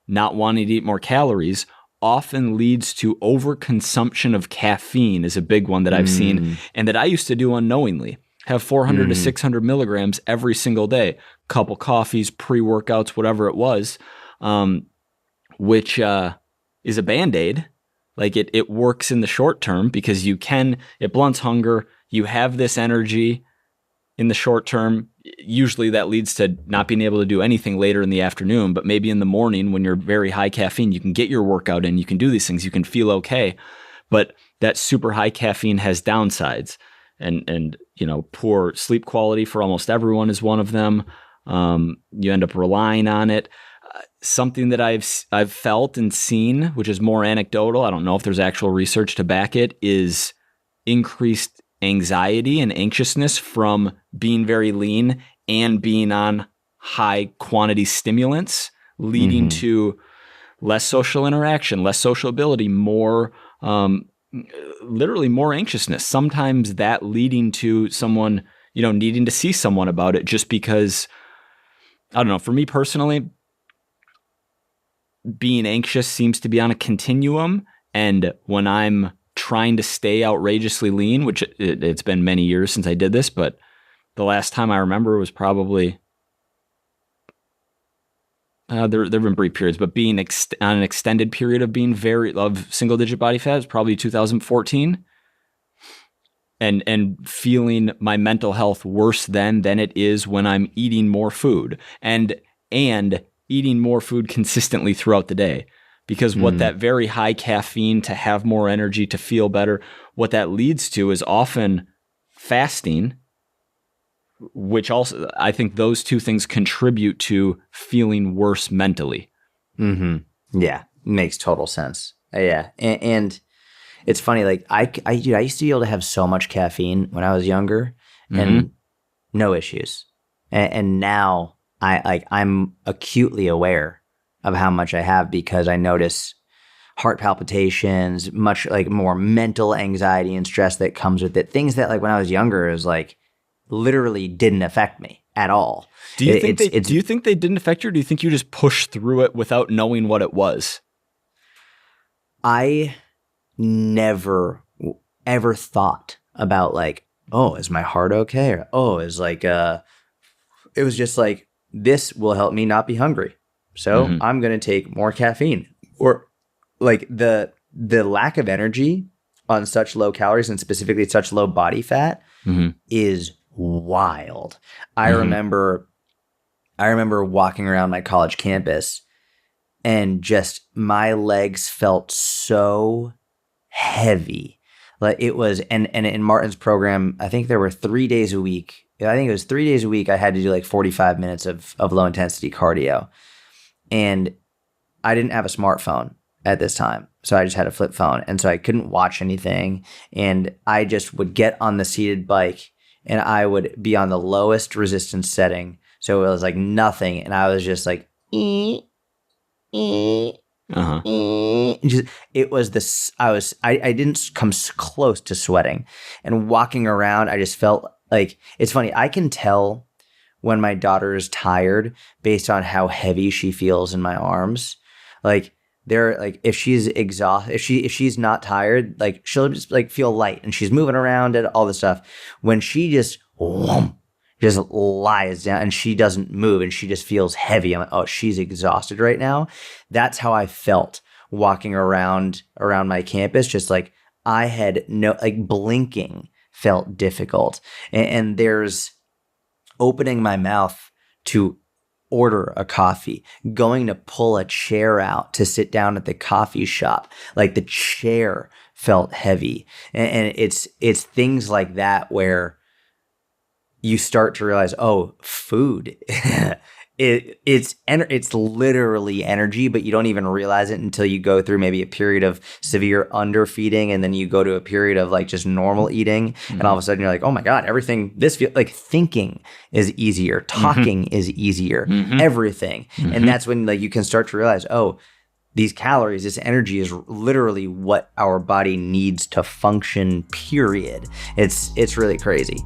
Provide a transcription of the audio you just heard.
not wanting to eat more calories often leads to overconsumption of caffeine is a big one that I've seen and that I used to do unknowingly. Have 400 to 600 milligrams every single day, couple coffees, pre-workouts, whatever it was, which is a Band-Aid. Like it works in the short term because it blunts hunger. You have this energy in the short term. Usually that leads to not being able to do anything later in the afternoon, but maybe in the morning when you're very high caffeine, you can get your workout in, you can do these things, you can feel okay. But that super high caffeine has downsides, and poor sleep quality for almost everyone is one of them. You end up relying on it. Something that I've felt and seen, which is more anecdotal, I don't know if there's actual research to back it, is increased anxiety and anxiousness from being very lean and being on high quantity stimulants, leading to less social interaction, less sociability, more, literally more anxiousness. Sometimes that leading to someone, needing to see someone about it just because, I don't know, for me personally, being anxious seems to be on a continuum. And when I'm trying to stay outrageously lean, which it's been many years since I did this, but the last time I remember was probably, there have been brief periods, but being on an extended period of being of single digit body fat is probably 2014. And feeling my mental health worse than it is when I'm eating more food and eating more food consistently throughout the day. Because what that very high caffeine to have more energy, to feel better, what that leads to is often fasting, which also, I think those two things contribute to feeling worse mentally. Yeah, makes total sense. Yeah. And it's funny, like I used to be able to have so much caffeine when I was younger and no issues. And now I'm acutely aware of how much I have because I notice heart palpitations, much like more mental anxiety and stress that comes with it. Things that like when I was younger is like literally didn't affect me at all. Do you think they didn't affect you, or do you think you just pushed through it without knowing what it was? I never ever thought about like, oh, is my heart okay? Or, oh, is like it was just like, this will help me not be hungry. So I'm going to take more caffeine. Or like the lack of energy on such low calories and specifically such low body fat is wild. I remember walking around my college campus and just my legs felt so heavy. Like it was, and in Martin's program, I think there were 3 days a week. I think it was 3 days a week. I had to do like 45 minutes of low intensity cardio. And I didn't have a smartphone at this time. So I just had a flip phone. And so I couldn't watch anything. And I just would get on the seated bike and I would be on the lowest resistance setting. So it was like nothing. And I was just like, just, it was this, I didn't come close to sweating. And walking around, I just felt like, it's funny. I can tell when my daughter is tired based on how heavy she feels in my arms. Like if she's exhausted, if she's not tired, like she'll just like feel light and she's moving around and all this stuff. When she just lies down and she doesn't move and she just feels heavy, I'm like, oh, she's exhausted right now. That's how I felt walking around my campus. Just like I had blinking felt difficult. And there's opening my mouth to order a coffee, going to pull a chair out to sit down at the coffee shop. Like the chair felt heavy. And it's things like that where you start to realize, oh, food, it's literally energy, but you don't even realize it until you go through maybe a period of severe underfeeding, and then you go to a period of like just normal eating, and all of a sudden you're like, oh my God, like thinking is easier, talking is easier, everything. And that's when like you can start to realize, oh, these calories, this energy is literally what our body needs to function, period. It's really crazy.